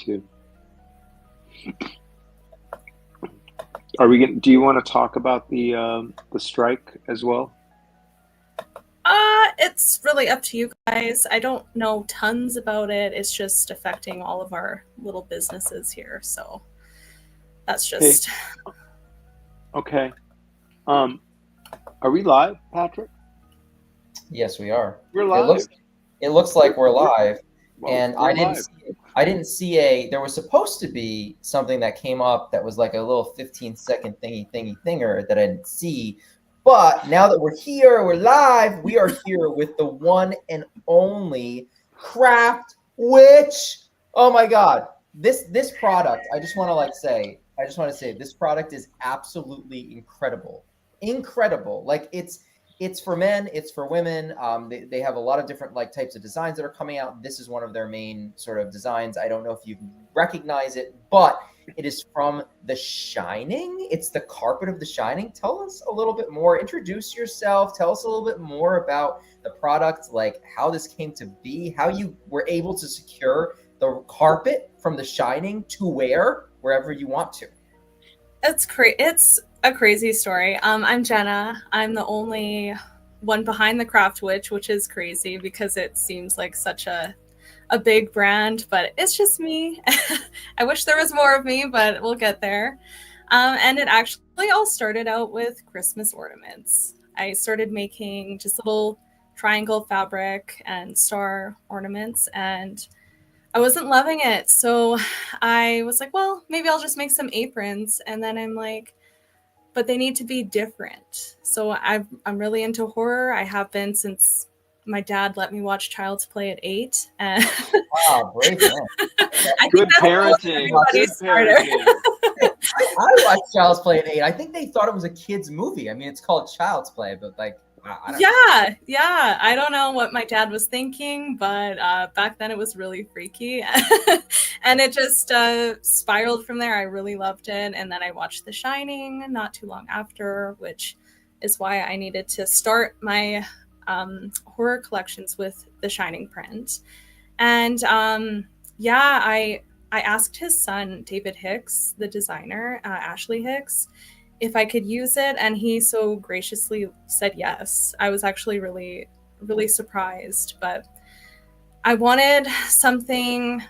too. Are we do you want to talk about the strike as well? It's really up to you guys. I don't know tons about it. It's just affecting all of our little businesses here. So that's Hey, just. okay. Um, are we live, Patrick? Yes, we are. We're It looks live. it looks like we're live, Well, and we're live. I didn't see a there was supposed to be something that came up that was like a little 15-second thinger that I didn't see. But now that we're here, we're live, we are here with the one and only Craft Witch. Oh my god. This product, I just want to say this product is absolutely incredible. Incredible. Like it's for men, it's for women. They have a lot of different like types of designs that are coming out. This is one of their main sort of designs. I don't know if you recognize it, but it is from The Shining. It's the carpet of The Shining. Tell us a little bit more. Introduce yourself. Tell us a little bit more about the product, like how this came to be, how you were able to secure the carpet from The Shining to wear wherever you want to. It's a crazy story. I'm Jenna. I'm the only one behind the Craft Witch, which is crazy because it seems like such a big brand, but it's just me. I wish there was more of me, but we'll get there. And it actually all started out with Christmas ornaments. I started making just little triangle fabric and star ornaments, and I wasn't loving it. So I was like, well, maybe I'll just make some aprons. And then I'm like, but they need to be different. So I'm really into horror. I have been since my dad let me watch Child's Play at 8. And Wow, brave man. I think Good that's parenting. Good everybody's starter. parenting. I watched Child's Play at 8. I think they thought it was a kid's movie. I mean, it's called Child's Play, but like, I don't know. Yeah. I don't know what my dad was thinking, but back then it was really freaky. And it just spiraled from there. I really loved it. And then I watched The Shining not too long after, which is why I needed to start my horror collections with The Shining print. And yeah, I asked his son, David Hicks, the designer, Ashley Hicks, if I could use it, and he so graciously said yes. I was actually really, really surprised, but I wanted something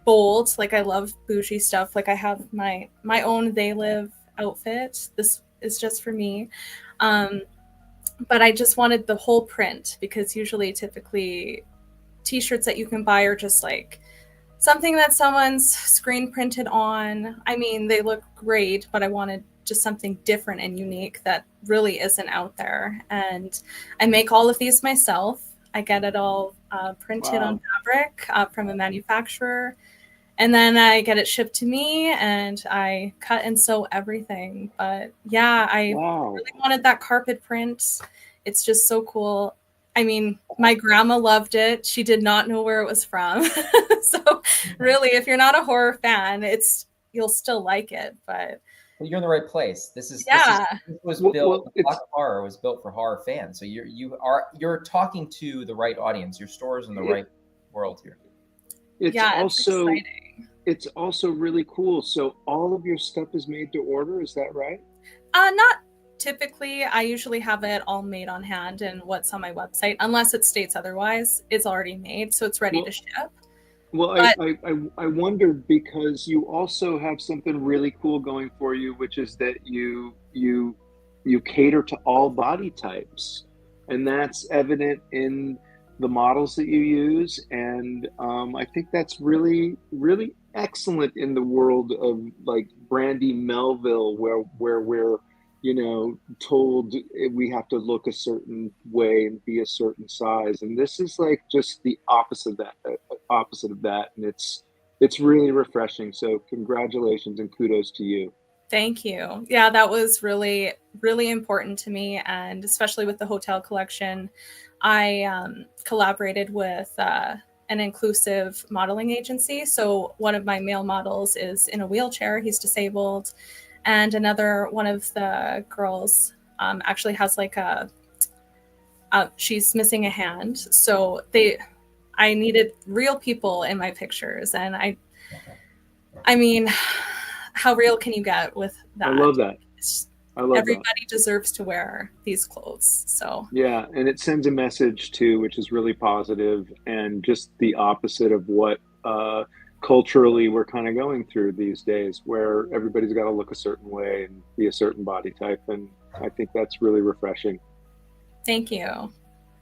bold. Like I love bougie stuff. Like I have my own They Live outfit. This is just for me. Um, but I just wanted the whole print because typically t-shirts that you can buy are just like something that someone's screen printed on. I mean, they look great, but I wanted just something different and unique that really isn't out there. And I make all of these myself. I get it all printed on fabric from a manufacturer. And then I get it shipped to me and I cut and sew everything. But yeah, I really wanted that carpet print. It's just so cool. I mean, my grandma loved it. She did not know where it was from. So really, if you're not a horror fan, you'll still like it. But You're in the right place. This was built. Block Horror was built for horror fans. So you're talking to the right audience. Your store is in the right world here. It's exciting. It's also really cool. So all of your stuff is made to order. Is that right? Not typically. I usually have it all made on hand, and what's on my website, unless it states otherwise, is already made, so it's ready to ship. Well, I wondered because you also have something really cool going for you, which is that you cater to all body types, and that's evident in the models that you use. And I think that's really, really excellent in the world of like Brandy Melville, where we're told we have to look a certain way and be a certain size, and this is like just the opposite of that, and it's really refreshing. So congratulations and kudos to you. Thank you. Yeah, that was really, really important to me, and especially with the hotel collection, I collaborated with an inclusive modeling agency. So one of my male models is in a wheelchair; he's disabled. And another one of the girls actually has like she's missing a hand. So I needed real people in my pictures, and I mean, how real can you get with that? I love that. I love that. Everybody deserves to wear these clothes. So Yeah, and it sends a message too, which is really positive, and just the opposite of what culturally we're kind of going through these days, where everybody's got to look a certain way and be a certain body type, and I think that's really refreshing. thank you.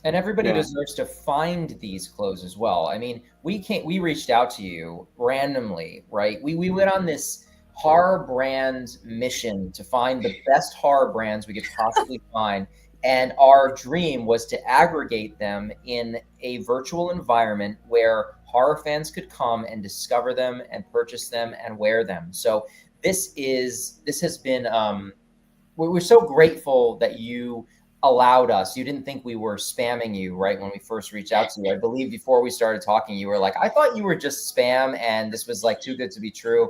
And everybody Yeah. deserves to find these clothes as well. I mean, we reached out to you randomly, right? We went on this horror brand mission to find the best horror brands we could possibly find. And our dream was to aggregate them in a virtual environment where horror fans could come and discover them and purchase them and wear them. So this has been we're so grateful that you allowed us. You didn't think we were spamming you, right? When we first reached out to you, I believe before we started talking, you were like, I thought you were just spam and this was like too good to be true.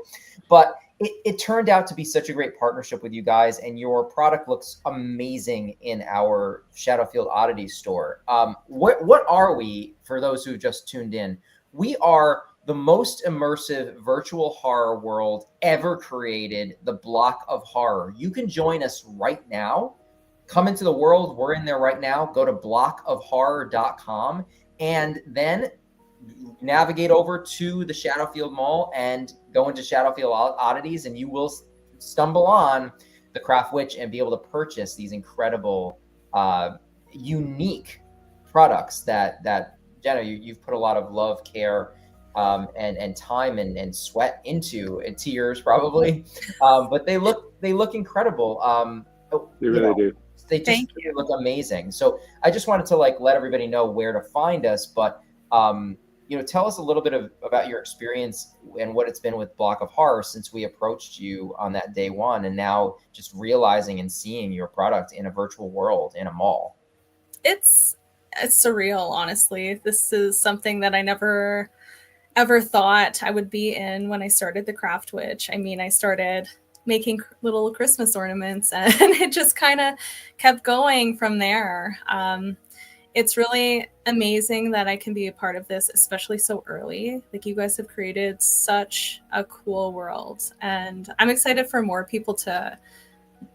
But it turned out to be such a great partnership with you guys, and your product looks amazing in our Shadowfield Oddities store. What are we, for those who just tuned in? We are the most immersive virtual horror world ever created, the Block of Horror. You can join us right now. Come into the world. We're in there right now. Go to blockofhorror.com and then navigate over to the Shadowfield Mall and go into Shadowfield Oddities, and you will stumble on the Craft Witch and be able to purchase these incredible, unique products that Jenna, you've put a lot of love, care, and time and sweat into, and tears probably, but they look incredible. They really do. They just look amazing. So I just wanted to like let everybody know where to find us, but tell us a little bit about your experience and what it's been with Block of Horror since we approached you on that day one, and now just realizing and seeing your product in a virtual world in a mall. It's surreal, honestly. This is something that I never ever thought I would be in when I started the Craft Witch. I mean, I started making little Christmas ornaments and it just kind of kept going from there. It's really amazing that I can be a part of this, especially so early. Like, you guys have created such a cool world, and I'm excited for more people to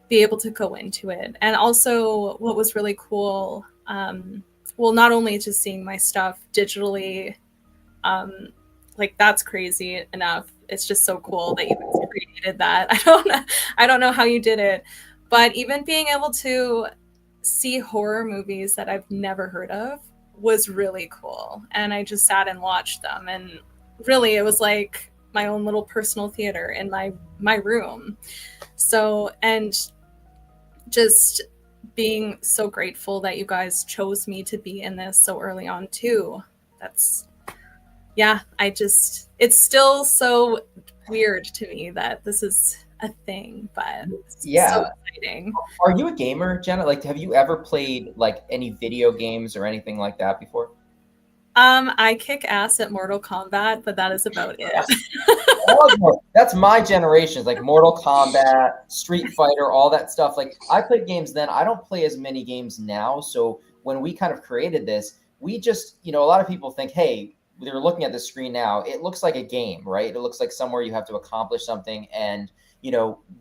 be able to go into it. And also, what was really cool, well, not only just seeing my stuff digitally, like that's crazy enough. It's just so cool that you guys created that. I don't know how you did it, but even being able to see horror movies that I've never heard of was really cool. And I just sat and watched them, and really it was like my own little personal theater in my room. So, and just being so grateful that you guys chose me to be in this so early on too. That's, yeah, it's still so weird to me that this is a thing, but it's so exciting. Are you a gamer, Jenna? Like, have you ever played like any video games or anything like that before? I kick ass at Mortal Kombat, but that is about it. That's my generation. It's like Mortal Kombat, Street Fighter, all that stuff. Like, I played games then. I don't play as many games now. So when we kind of created this, we just, a lot of people think, hey, they're looking at the screen now, it looks like a game, right? It looks like somewhere you have to accomplish something and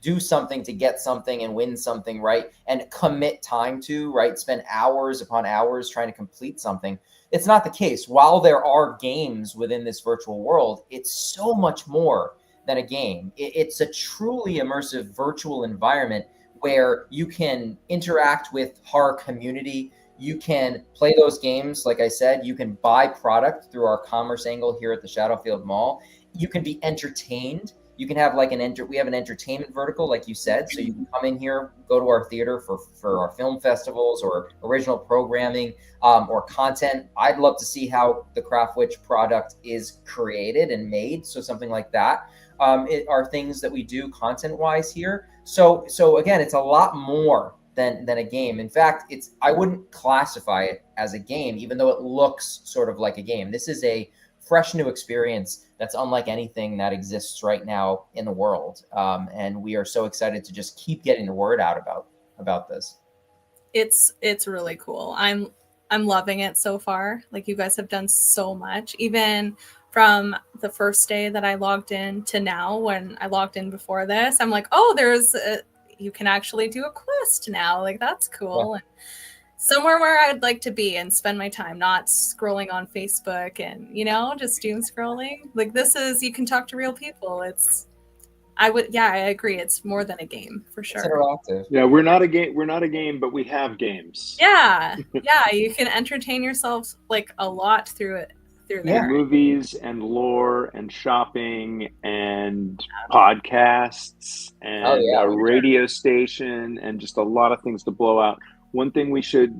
do something to get something and win something, right? And commit time to, right? Spend hours upon hours trying to complete something. It's not the case. While there are games within this virtual world, it's so much more than a game. It's a truly immersive virtual environment where you can interact with horror community. You can play those games. Like I said, you can buy product through our commerce angle here at the Shadowfield Mall. You can be entertained. You can have like we have an entertainment vertical, like you said. So you can come in here, go to our theater for our film festivals or original programming or content. I'd love to see how the Craft Witch product is created and made. So something like that are things that we do content-wise here. So again, it's a lot more than a game. In fact, I wouldn't classify it as a game, even though it looks sort of like a game. This is a fresh new experience that's unlike anything that exists right now in the world. And we are so excited to just keep getting the word out about this. It's really cool. I'm loving it so far. Like, you guys have done so much. Even from the first day that I logged in to now, when I logged in before this, I'm like, oh, you can actually do a quest now. Like, that's cool. And somewhere where I'd like to be and spend my time, not scrolling on Facebook and, just doom scrolling. Like, you can talk to real people. I agree. It's more than a game, for sure. It's interactive. Yeah, we're not a game, but we have games. Yeah. Yeah, you can entertain yourself like a lot through it. Yeah, movies and lore and shopping and podcasts and a radio station and just a lot of things to blow out. One thing we should,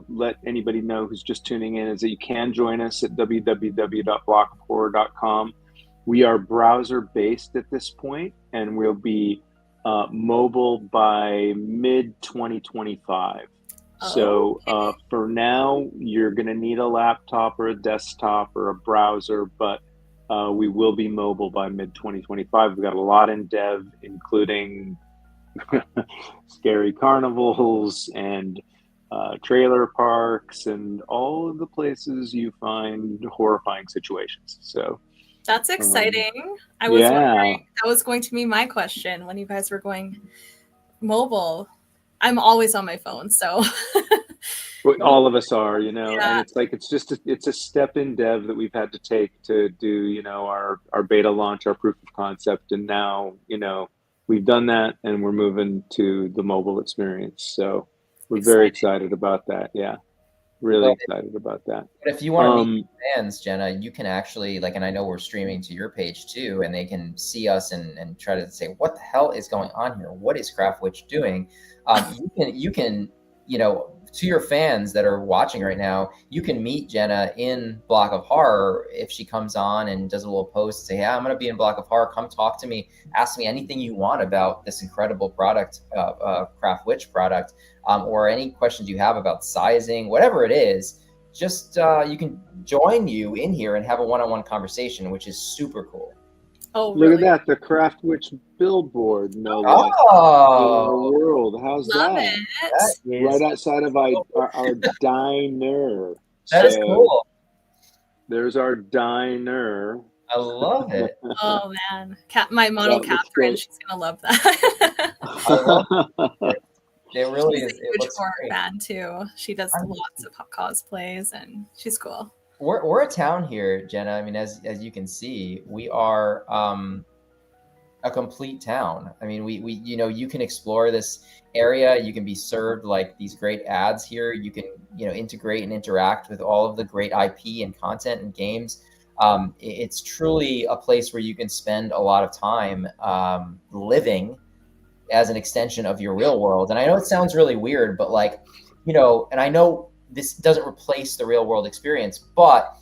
let anybody know who's just tuning in is that you can join us at www.blockofhorror.com. We are browser based at this point, and we'll be mobile by mid 2025. So for now, you're going to need a laptop or a desktop or a browser, but we will be mobile by mid 2025. We've got a lot in dev, including scary carnivals and trailer parks and all of the places you find horrifying situations. So that's exciting. I was wondering, that was going to be my question when you guys were going mobile. I'm always on my phone, so all of us are, and it's like it's a step in dev that we've had to take to do, our beta launch, our proof of concept, and now, we've done that and we're moving to the mobile experience. So we're very excited about that. Yeah. Really excited about that. But if you want to meet fans, Jenna, you can actually and I know we're streaming to your page too, and they can see us and try to say, what the hell is going on here? What is Craft Witch doing? You can, to your fans that are watching right now, you can meet Jenna in Block of Horror if she comes on and does a little post, say, hey, I'm going to be in Block of Horror. Come talk to me. Ask me anything you want about this incredible product, Craft Witch product. Or any questions you have about sizing, whatever it is, just you can join you in here and have a one-on-one conversation, which is super cool. Oh, really? Look at that, the Craft Witch billboard, no less, in our world. How's Love that? It. Right outside of our diner. That is cool. There's our diner. I love it. Oh, man. My model, Catherine, she's going to love that. I love it. It really is. She's a huge horror fan too. She does lots of cosplays, and she's cool. We're a town here, Jenna. I mean, as you can see, we are a complete town. I mean, we you can explore this area. You can be served like these great ads here. You can integrate and interact with all of the great IP and content and games. It's truly a place where you can spend a lot of time living as an extension of your real world. And I know it sounds really weird, but and I know this doesn't replace the real world experience, but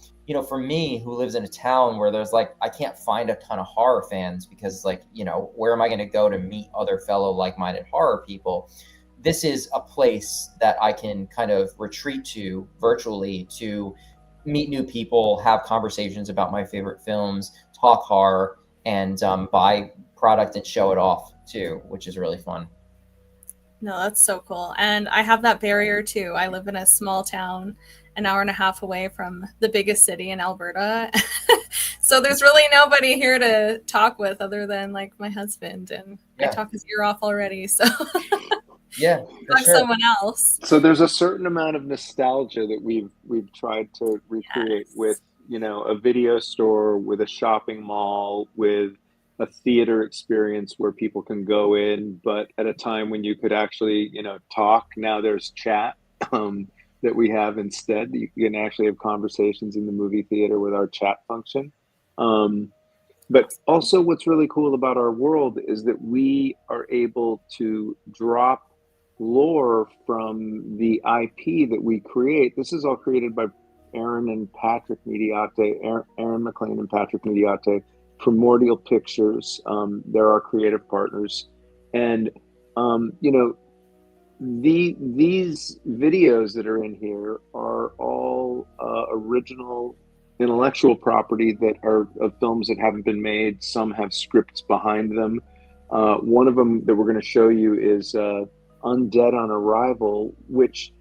for me, who lives in a town where there's I can't find a ton of horror fans because where am I going to go to meet other fellow like-minded horror people? This is a place that I can kind of retreat to virtually to meet new people, have conversations about my favorite films, talk horror, and buy product and show it off too, which is really fun. No, that's so cool. And I have that barrier too. I live in a small town, an hour and a half away from the biggest city in Alberta. So there's really nobody here to talk with other than my husband, and I talk his ear off already. So yeah, talk someone else. So there's a certain amount of nostalgia that we've tried to recreate with a video store, with a shopping mall, with a theater experience where people can go in, but at a time when you could actually, talk. Now there's chat that we have instead. You can actually have conversations in the movie theater with our chat function. But also what's really cool about our world is that we are able to drop lore from the IP that we create. This is all created by Aaron and Patrick Mediate, Aaron McLean and Patrick Mediate, Primordial Pictures. They're our creative partners, and these videos that are in here are all original intellectual property that are of films that haven't been made. Some have scripts behind them. One of them that we're going to show you is Undead on Arrival, which,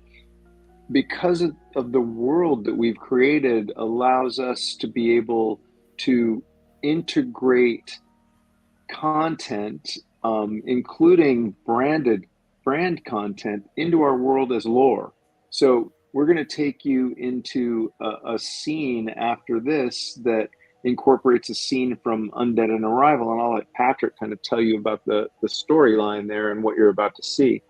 because of the world that we've created, allows us to be able to integrate content, including brand content, into our world as lore. So we're going to take you into a scene after this that incorporates a scene from Undead and Arrival, and I'll let Patrick kind of tell you about the storyline there and what you're about to see.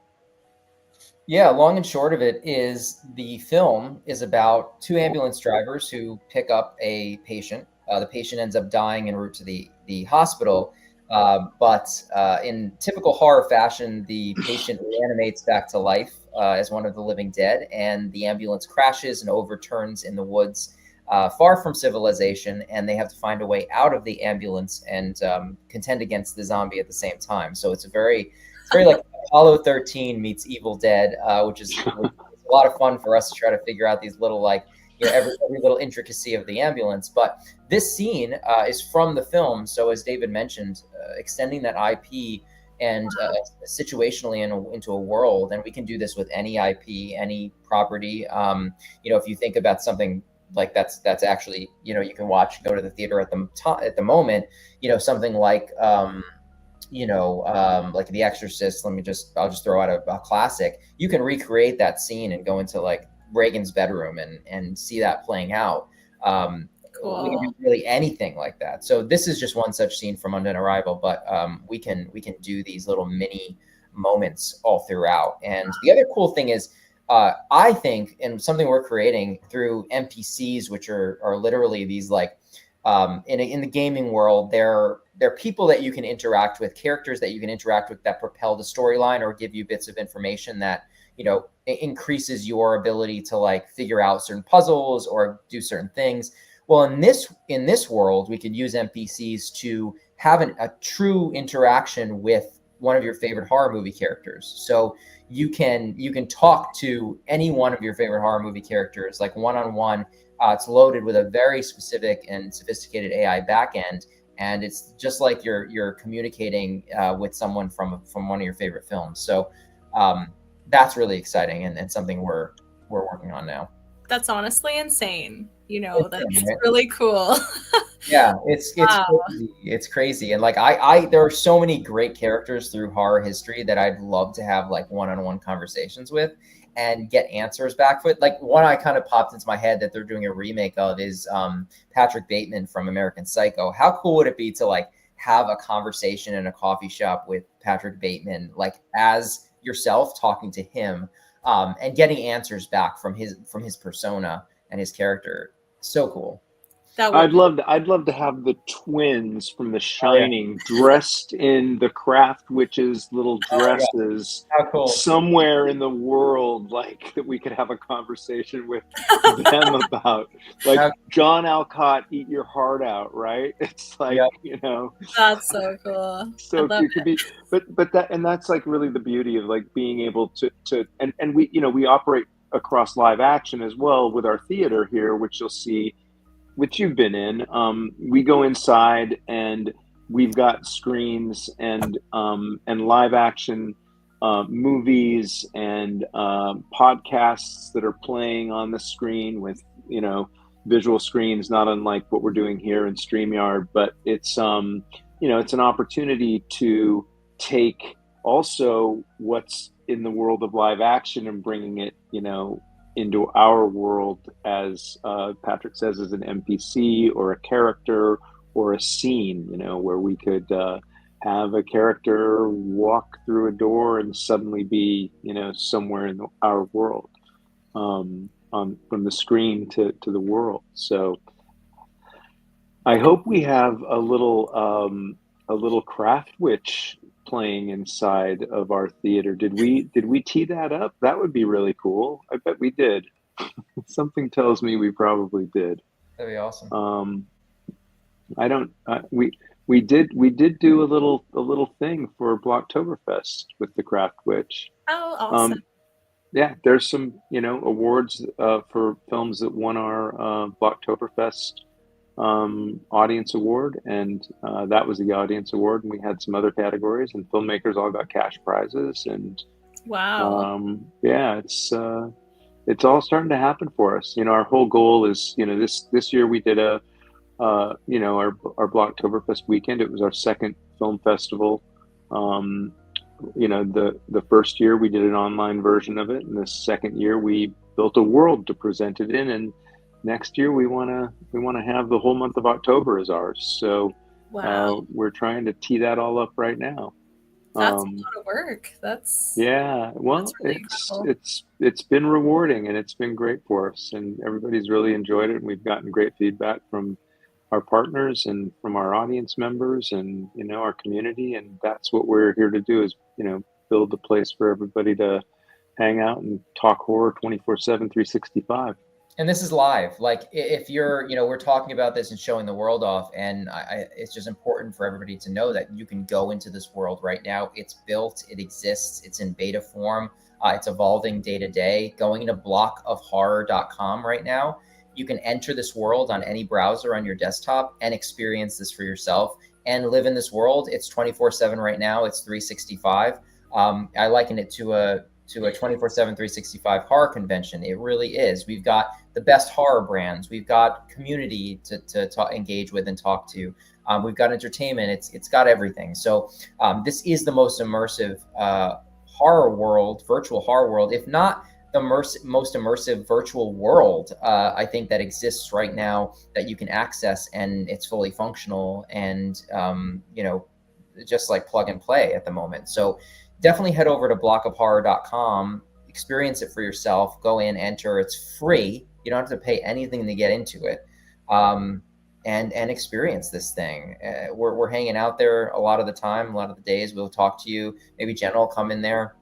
Yeah, long and short of it is the film is about two ambulance drivers who pick up a patient. The patient ends up dying en route to the hospital, but in typical horror fashion, the patient reanimates back to life as one of the living dead, and the ambulance crashes and overturns in the woods far from civilization, and they have to find a way out of the ambulance and contend against the zombie at the same time. So it's very like Apollo 13 meets Evil Dead, which is a lot of fun for us to try to figure out these little, like, you know, every little intricacy of the ambulance. But this scene is from the film. So as David mentioned, extending that IP and situationally into a world, and we can do this with any IP, any property. You know, if you think about something like that's actually, you know, you can watch, go to the theater at the moment, you know, something like like The Exorcist. I'll just throw out a classic. You can recreate that scene and go into like Reagan's bedroom and see that playing out. Cool. We can do really anything like that. So this is just one such scene from Undead Arrival, but we can do these little mini moments all throughout. And the other cool thing is, I think, and something we're creating through NPCs, which are literally these, like, in the gaming world, they're people that you can interact with, characters that you can interact with that propel the storyline or give you bits of information that, you know, increases your ability to, like, figure out certain puzzles or do certain things. Well, in this world, we could use NPCs to have a true interaction with one of your favorite horror movie characters. So you can talk to any one of your favorite horror movie characters, like one-on-one. It's loaded with a very specific and sophisticated AI backend, and it's just like you're communicating with someone from one of your favorite films. So that's really exciting and something we're working on now. That's honestly insane. You know, that's right? really cool. Yeah, it's Wow. crazy. It's crazy. And like I there are so many great characters through horror history that I'd love to have like one-on-one conversations with and get answers back with. Like, one I kind of popped into my head that they're doing a remake of is Patrick Bateman from American Psycho. How cool would it be to, like, have a conversation in a coffee shop with Patrick Bateman, like, as yourself talking to him, and getting answers back from his persona and his character. So cool. I'd love to have the twins from The Shining dressed in the Craft Witches' little dresses somewhere in the world, like, that we could have a conversation with them about, like, John Alcott, Eat Your Heart Out, right? It's like, you know, that's so cool. So it could be, but that's like really the beauty of, like, being able to and we, you know, we operate across live action as well with our theater here, which you'll see, which you've been in. We go inside and we've got screens and live action movies and podcasts that are playing on the screen with, you know, visual screens, not unlike what we're doing here in StreamYard. But it's you know, it's an opportunity to take also what's in the world of live action and bringing it, you know, into our world, as Patrick says, as an NPC or a character or a scene, you know, where we could have a character walk through a door and suddenly be, you know, somewhere in our world, from the screen to the world. So I hope we have a little Craft Witch playing inside of our theater. Did we tee that up? That would be really cool. I bet we did. Something tells me we probably did. That'd be awesome. We did do a little thing for Blocktoberfest with the Craft Witch. Oh, awesome. Yeah, there's some, you know, awards for films that won our Blocktoberfest audience award, and that was the audience award, and we had some other categories, and filmmakers all got cash prizes. And wow. Yeah, it's all starting to happen for us. You know, our whole goal is, you know, this year we did a our Blocktoberfest weekend. It was our second film festival. Um, the first year we did an online version of it, and the second year we built a world to present it in. And next year we wanna have the whole month of October as ours. So Wow, we're trying to tee that all up right now. that's a Um, lot of work. yeah, That's well, really it's incredible. it's it's been rewarding and it's been great for us, and everybody's really enjoyed it. And we've gotten great feedback from our partners and from our audience members and our community, and that's what we're here to do is build a place for everybody to hang out and talk horror 24/7, 365. And this is live. Like if you're, we're talking about this and showing the world off, and it's just important for everybody to know that you can go into this world right now. It's built, it exists, it's in beta form. It's evolving day to day. Going into blockofhorror.com right now, you can enter this world on any browser on your desktop and experience this for yourself and live in this world. It's 24/7 right now. It's 365. I liken it to a 24/7 365 horror convention. It really is. We've got the best horror brands. We've got community to engage with and talk to. We've got entertainment. It's got everything. So this is the most immersive horror world, virtual horror world, if not the most immersive virtual world, I think, that exists right now that you can access, and it's fully functional and just like plug and play at the moment. So definitely head over to blockofhorror.com, experience it for yourself, go in, enter. It's free. You don't have to pay anything to get into it. And experience this thing. We're hanging out there a lot of the time, a lot of the days. We'll talk to you. Maybe Jenna will come in there,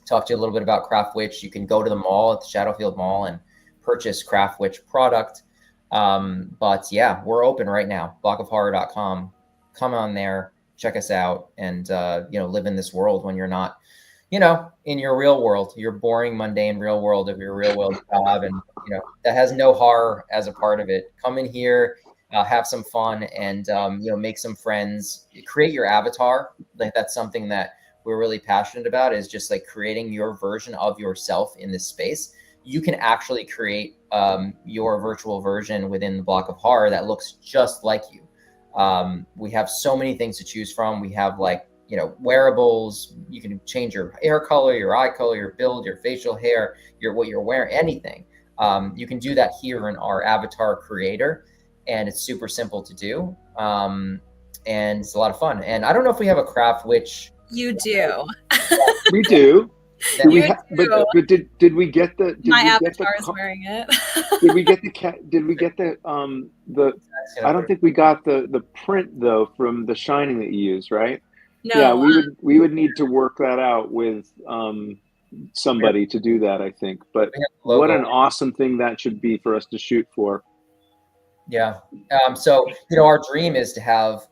talk to you a little bit about Craft Witch. You can go to the mall at the Shadowfield Mall and purchase Craft Witch product. But yeah, we're open right now. Blockofhorror.com. Come on there, check us out, and live in this world when you're not, in your real world, your boring, mundane real world of your real world job, and that has no horror as a part of it. Come in here, have some fun, and make some friends. Create your avatar. Like that's something that we're really passionate about, is just like creating your version of yourself in this space. You can actually create your virtual version within the Block of Horror that looks just like you. We have so many things to choose from. We have wearables. You can change your hair color, your eye color, your build, your facial hair, what you're wearing, anything. You can do that here in our avatar creator, and it's super simple to do. And it's a lot of fun. And I don't know if we have a Craft Witch. You do. We do. You do. But did we get the? My avatar is wearing it. Did we get the cat? Did we get the? I don't think we got the print though from The Shining that you used, right? No. Yeah, we would need to work that out with somebody to do that, I think. But what an awesome thing that should be for us to shoot for. Yeah. So, our dream is to have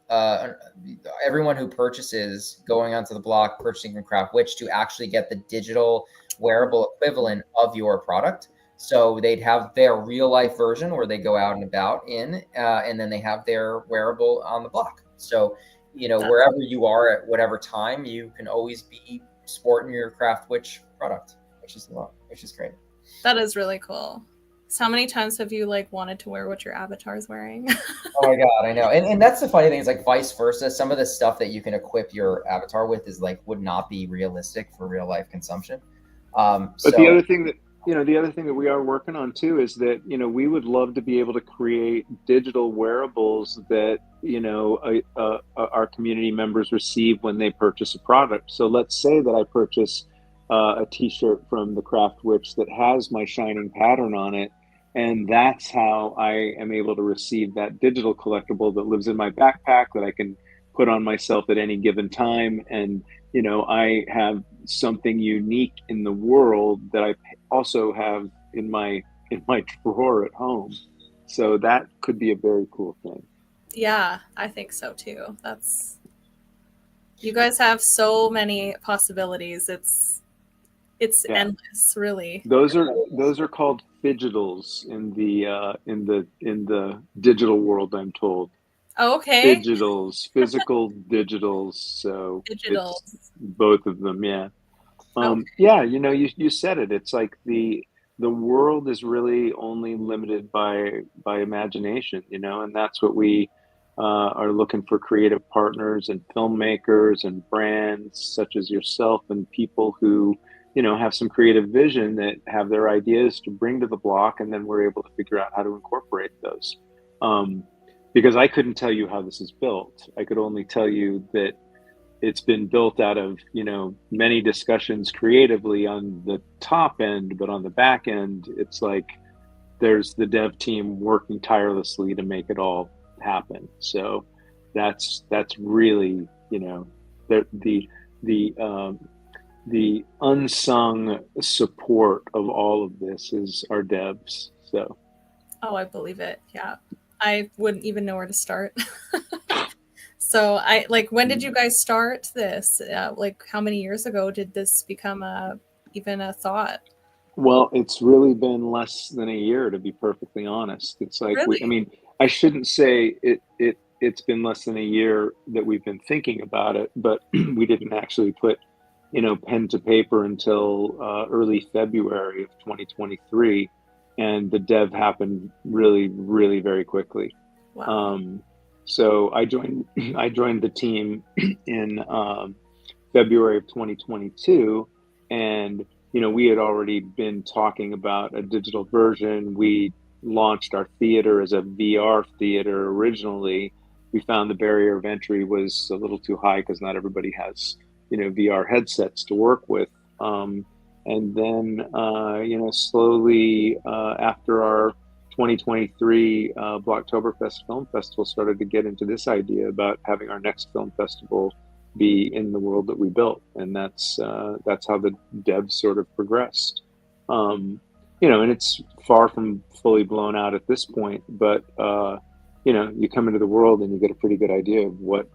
everyone who purchases going onto the block, purchasing from Craft Witch, to actually get the digital wearable equivalent of your product. So they'd have their real life version where they go out and about in, and then they have their wearable on the block. So, wherever you are at whatever time, you can always be sporting your Craft Witch product, which is great. That is really cool. So how many times have you wanted to wear what your avatar is wearing? Oh my God, I know. And that's the funny thing, is like vice versa. Some of the stuff that you can equip your avatar with is would not be realistic for real life consumption. But the other thing that we are working on too is that, we would love to be able to create digital wearables that, our community members receive when they purchase a product. So let's say that I purchase a t-shirt from the Craft Witch that has my Shining pattern on it. And that's how I am able to receive that digital collectible that lives in my backpack that I can put on myself at any given time. And, I have something unique in the world that I also have in my drawer at home. So that could be a very cool thing. Yeah, I think so too. You guys have so many possibilities. It's endless, really. Those are called fidgetals in the digital world, I'm told. Oh, okay. Digitals, physical digitals. So digitals, both of them, yeah. Okay. Yeah, you said it. It's like the the world is really only limited by imagination, you know, and that's what we are looking for: creative partners and filmmakers and brands such as yourself, and people who, you know, have some creative vision, that have their ideas to bring to the block, and then we're able to figure out how to incorporate those. Um, because I couldn't tell you how this is built. I could only tell you that it's been built out of, you know, many discussions creatively on the top end, but on the back end, it's like there's the dev team working tirelessly to make it all happen. So that's really, you know, the unsung support of all of this is our devs. So Oh, I believe it. Yeah. I wouldn't even know where to start. So I like, when did you guys start this? Like, how many years ago did this become even a thought? well, it's really been less than a year, to be perfectly honest. It's like I Really? mean, I shouldn't say it's been less than a year that we've been thinking about it, but we didn't actually put, you know, pen to paper until early February of 2023, and the dev happened really, really very quickly. Wow. Um, so I joined I joined the team in February of 2022, and you know, we had already been talking about a digital version. We launched our theater as a VR theater originally. We found the barrier of entry was a little too high because not everybody has, you know, VR headsets to work with. And then, you know, slowly after our 2023 Blocktoberfest Film Festival started to get into this idea about having our next film festival be in the world that we built, and that's how the dev sort of progressed. Um, you know, and it's far from fully blown out at this point, but you know, you come into the world and you get a pretty good idea of what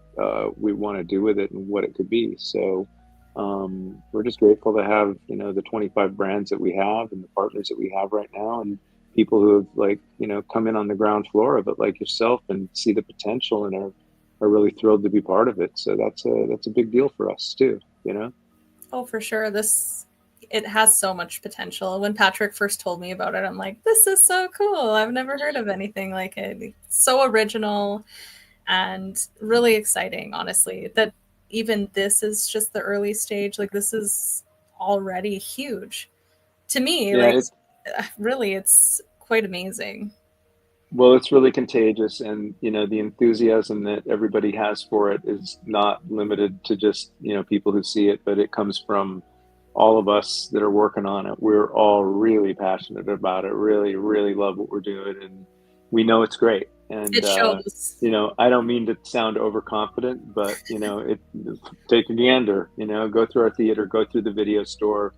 we want to do with it and what it could be. So we're just grateful to have, you know, the 25 brands that we have and the partners that we have right now, and people who have, like, you know, come in on the ground floor of it, like yourself, and see the potential and are really thrilled to be part of it. So that's a big deal for us too, you know. Oh, for sure. It has so much potential. When Patrick first told me about it, I'm like, this is so cool. I've never heard of anything like it. It's so original and really exciting, honestly, that even this is just the early stage. Like, this is already huge to me. Yeah, Like, really, it's quite amazing. well, it's really contagious, and you know, the enthusiasm that everybody has for it is not limited to just, you know, people who see it, but it comes from all of us that are working on it. We're all really passionate about it, really, really love what we're doing, and we know it's great. And It shows. you know, I don't mean to sound overconfident, but you know, take a gander. You know, go through our theater, go through the video store,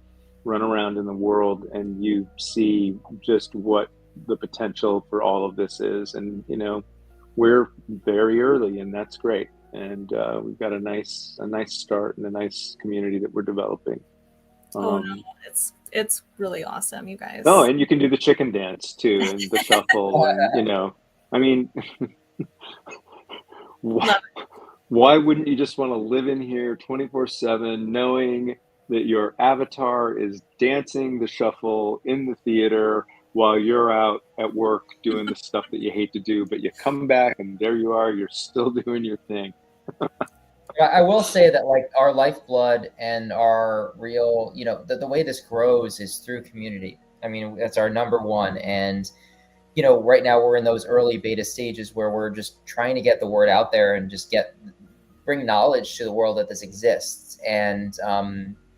run around in the world, and you see just what the potential for all of this is. And you know, we're very early, and that's great. And we've got a nice start and a nice community that we're developing. Oh no, Um, it's really awesome, you oh, guys. and you can do the chicken dance too, and the shuffle, and you know, I mean, why, Love why wouldn't you just want to live in here 24/7, knowing that your avatar is dancing the shuffle in the theater while you're out at work doing the stuff that you hate to do, but you come back and there you are, you're still doing your thing. I will say that like our lifeblood and our real, you know, the way this grows is through community. I mean, that's our number one. And, you know, right now we're in those early beta stages where we're just trying to get the word out there and just bring knowledge to the world that this exists. And,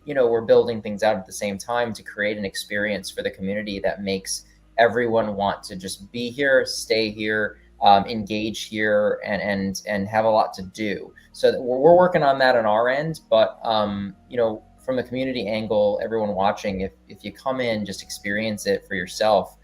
you know, we're building things out at the same time to create an experience for the community that makes everyone want to just be here, stay here, engage here, and have a lot to do. So we're working on that on our end. But you know, from the community angle, everyone watching, if you come in, just experience it for yourself.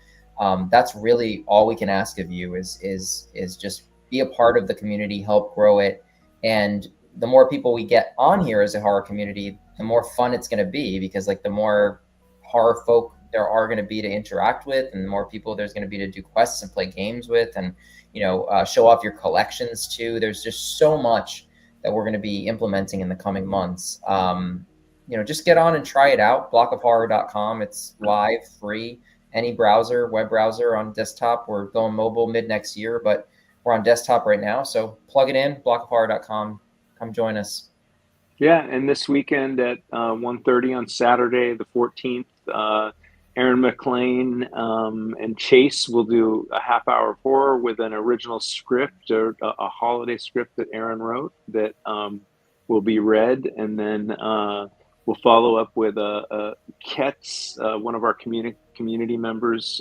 That's really all we can ask of you is just be a part of the community, help grow it, and the more people we get on here as a horror community, the more fun it's going to be, because like the more horror folk there are going to be to interact with, and the more people there's going to be to do quests and play games with, and you know, show off your collections too. There's just so much that we're going to be implementing in the coming months. You know, just get on and try it out. Blockofhorror.com. It's live, free. any browser, web browser, on desktop. We're going mobile mid next year, but we're on desktop right now. So plug it in, blockofhorror.com. Come join us. Yeah, and this weekend at 1:30 on Saturday, the 14th, Aaron McLean and Chase will do a half-hour of horror with an original script, or a holiday script that Aaron wrote that will be read, and then we'll follow up with Ket's, one of our community members,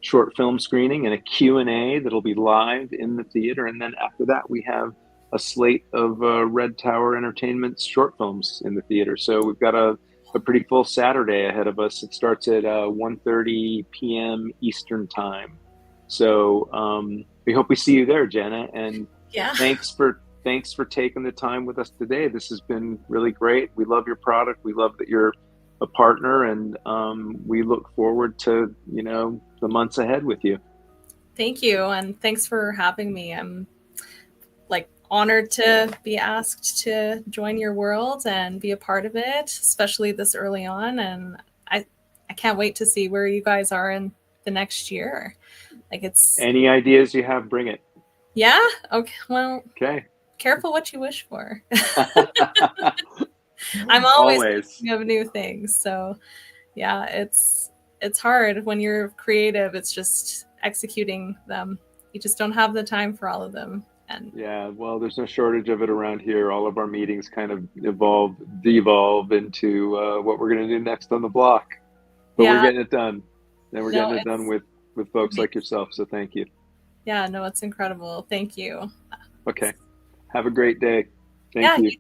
short film screening, and a Q&A that'll be live in the theater. And then after that, we have a slate of Red Tower Entertainment short films in the theater. So we've got a pretty full Saturday ahead of us. It starts at 1:30 p.m. Eastern time. So we hope we see you there, Jenna. And Yeah. thanks for taking the time with us today. This has been really great. We love your product. We love that you're a partner, and we look forward to, the months ahead with you. Thank you, and thanks for having me. I'm honored to be asked to join your world and be a part of it, especially this early on. And I can't wait to see where you guys are in the next year. Any ideas you have, bring it. Yeah. Okay. Well. Okay. Careful what you wish for. I'm always thinking of new things. So yeah, it's hard when you're creative. It's just executing them. You just don't have the time for all of them. And yeah, well, there's no shortage of it around here. All of our meetings kind of devolve into what we're going to do next on the block. But we're getting it done. And we're getting it done with folks like yourself. So thank you. Yeah, no, it's incredible. Thank you. Okay. Have a great day. Thank you.